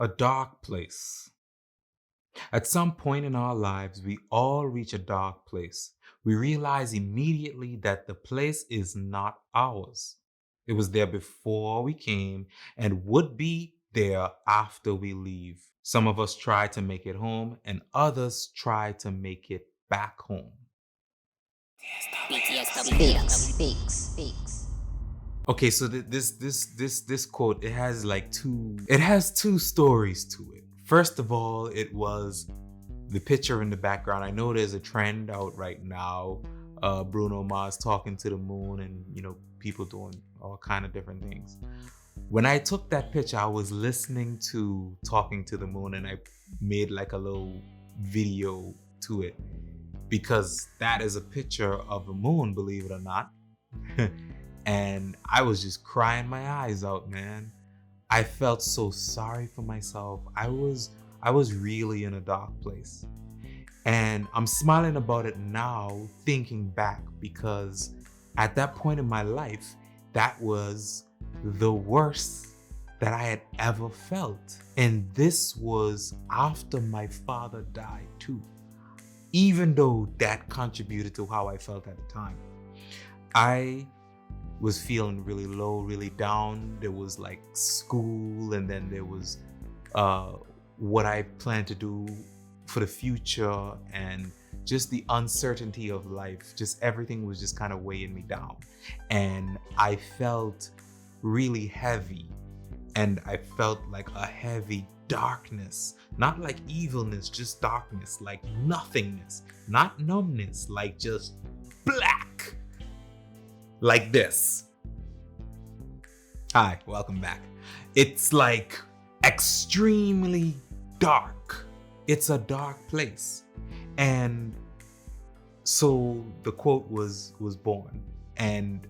A dark place. At some point in our lives, we all reach a dark place. We realize immediately that the place is not ours. It was there before we came and would be there after we leave. Some of us try to make it home, and others try to make it back home. Speaks. Okay, so this quote, it has two stories to it. First of all, it was the picture in the background. I know there's a trend out right now, Bruno Mars talking to the moon, and people doing all kind of different things. When I took that picture, I was listening to Talking to the Moon, and I made like a little video to it because that is a picture of the moon, believe it or not. And I was just crying my eyes out, man. I felt so sorry for myself. I was really in a dark place. And I'm smiling about it now, thinking back, because at that point in my life, that was the worst that I had ever felt. And this was after my father died too. Even though that contributed to how I felt at the time. I was feeling really low, really down. There was like school, and then there was what I plan to do for the future, and just the uncertainty of life. Just everything was just kind of weighing me down. And I felt really heavy, and I felt like a heavy darkness, not like evilness, just darkness, like nothingness, not numbness, like just black, like this. Hi, welcome back. It's like extremely dark. It's a dark place. And so the quote was born. And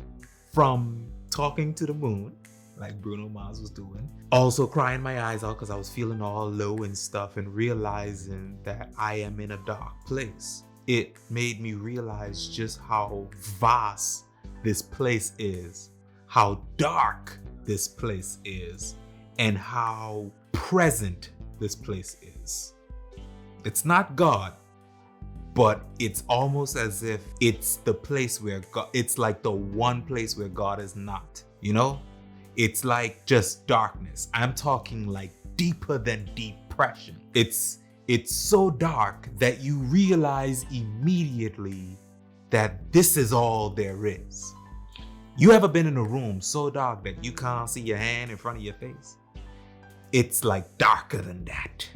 from Talking to the Moon, like Bruno Mars was doing, also crying my eyes out because I was feeling all low and stuff, and realizing that I am in a dark place, it made me realize just how vast this place is, how dark this place is, and how present this place is. It's not God, but it's almost as if it's the place where God, it's like the one place where God is not, It's like just darkness. I'm talking like deeper than depression. It's so dark that you realize immediately that this is all there is. You ever been in a room so dark that you can't see your hand in front of your face? It's like darker than that.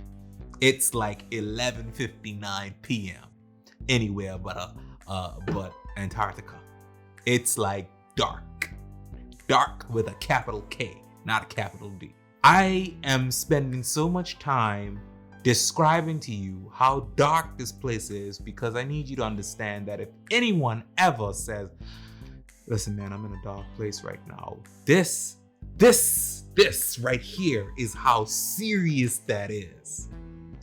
It's like 11:59 p.m. anywhere but Antarctica. It's like dark with a capital K, not a capital D. I am spending so much time describing to you how dark this place is because I need you to understand that if anyone ever says, listen, man, I'm in a dark place right now, this right here is how serious that is.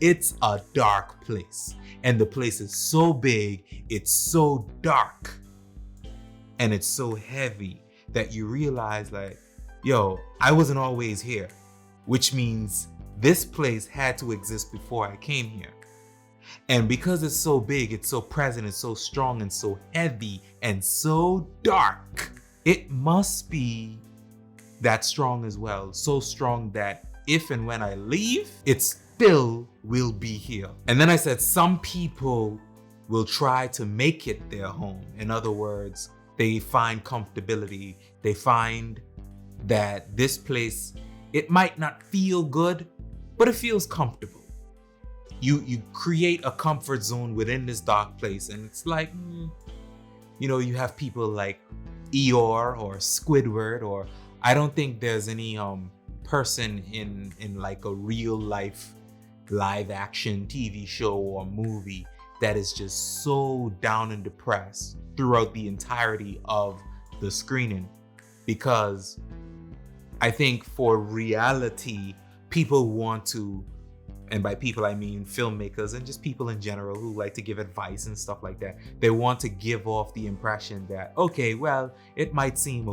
It's a dark place, and the place is so big, it's so dark, and it's so heavy that you realize, like, yo, I wasn't always here, which means this place had to exist before I came here. And because it's so big, it's so present, it's so strong, and so heavy, and so dark, it must be that strong as well. So strong that if and when I leave, it still will be here. And then I said, some people will try to make it their home. In other words, they find comfortability. They find that this place, it might not feel good, but it feels comfortable. You create a comfort zone within this dark place, and it's like, you have people like Eeyore or Squidward, or I don't think there's any person in like a real life live action TV show or movie that is just so down and depressed throughout the entirety of the screening. Because I think for reality, people want to, and by people I mean filmmakers and just people in general who like to give advice and stuff like that, they want to give off the impression that, okay, well, it might seem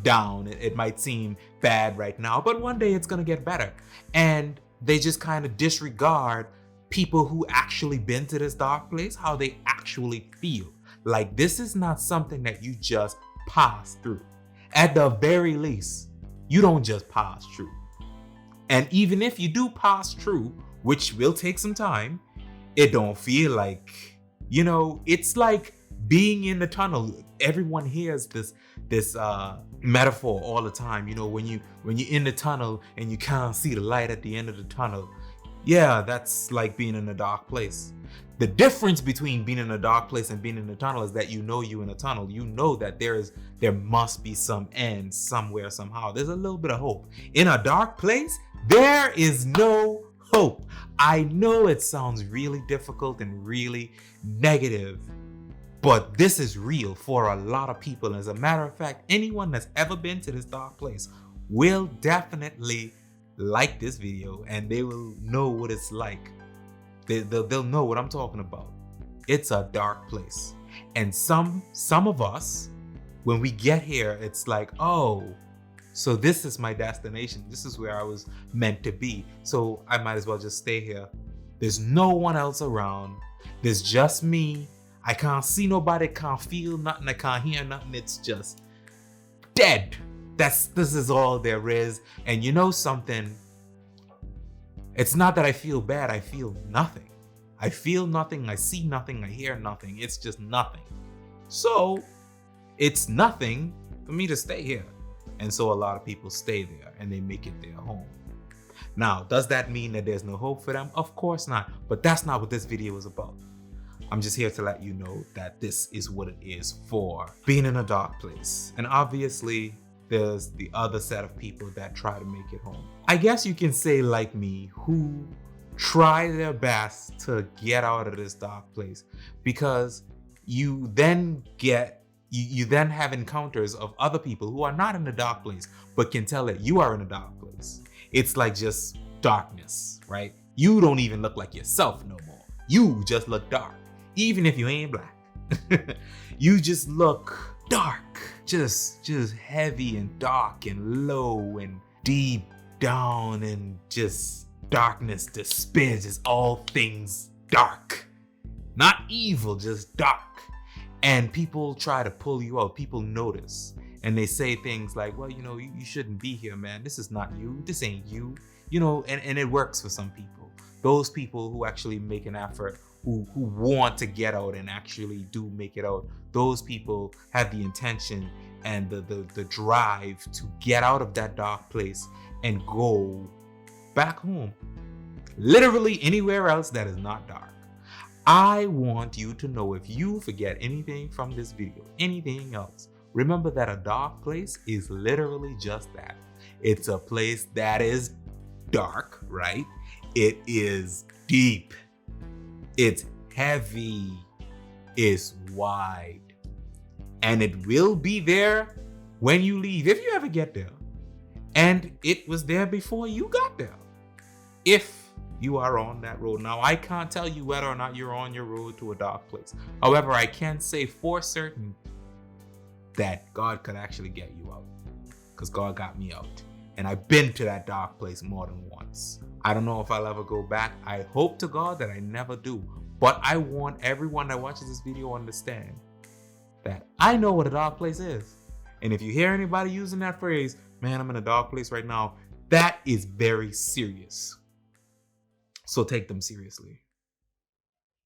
down. It might seem bad right now, but one day it's gonna get better. And they just kind of disregard people who actually been to this dark place, how they actually feel. Like, this is not something that you just pass through. At the very least, you don't just pass through. And even if you do pass through, which will take some time, it don't feel like, it's like being in the tunnel. Everyone hears this metaphor all the time. When you're in the tunnel and you can't see the light at the end of the tunnel. Yeah, that's like being in a dark place. The difference between being in a dark place and being in a tunnel is that you're in a tunnel. You know that there must be some end somewhere, somehow. There's a little bit of hope. In a dark place, there is no hope. I know it sounds really difficult and really negative, but this is real for a lot of people. As a matter of fact, anyone that's ever been to this dark place will definitely like this video, and they will know what it's like. They'll know what I'm talking about. It's a dark place. And some of us, when we get here, it's like, oh, so this is my destination. This is where I was meant to be. So I might as well just stay here. There's no one else around. There's just me. I can't see nobody, can't feel nothing, I can't hear nothing. It's just dead. This is all there is. And you know something? It's not that I feel bad, I feel nothing. I feel nothing, I see nothing, I hear nothing. It's just nothing. So it's nothing for me to stay here. And so a lot of people stay there and they make it their home. Now, does that mean that there's no hope for them? Of course not. But that's not what this video is about. I'm just here to let you know that this is what it is for being in a dark place. And obviously, there's the other set of people that try to make it home. I guess you can say, like me, who try their best to get out of this dark place, because you then have encounters of other people who are not in the dark place but can tell that you are in a dark place. It's like just darkness, right? You don't even look like yourself no more. You just look dark, even if you ain't black. You just look dark, just heavy and dark and low and deep down, and just darkness, despair, just all things dark. Not evil, just dark. And people try to pull you out. People notice. And they say things like, well, you shouldn't be here, man. This is not you. This ain't you. And it works for some people. Those people who actually make an effort, who want to get out and actually do make it out. Those people have the intention and the drive to get out of that dark place and go back home. Literally anywhere else that is not dark. I want you to know, if you forget anything from this video, anything else, remember that a dark place is literally just that. It's a place that is dark, right? It is deep. It's heavy. It's wide. And it will be there when you leave, if you ever get there. And it was there before you got there, if you are on that road. Now, I can't tell you whether or not you're on your road to a dark place. However, I can say for certain that God could actually get you out, because God got me out. And I've been to that dark place more than once. I don't know if I'll ever go back. I hope to God that I never do. But I want everyone that watches this video to understand that I know what a dark place is. And if you hear anybody using that phrase, man, I'm in a dark place right now, that is very serious. So take them seriously.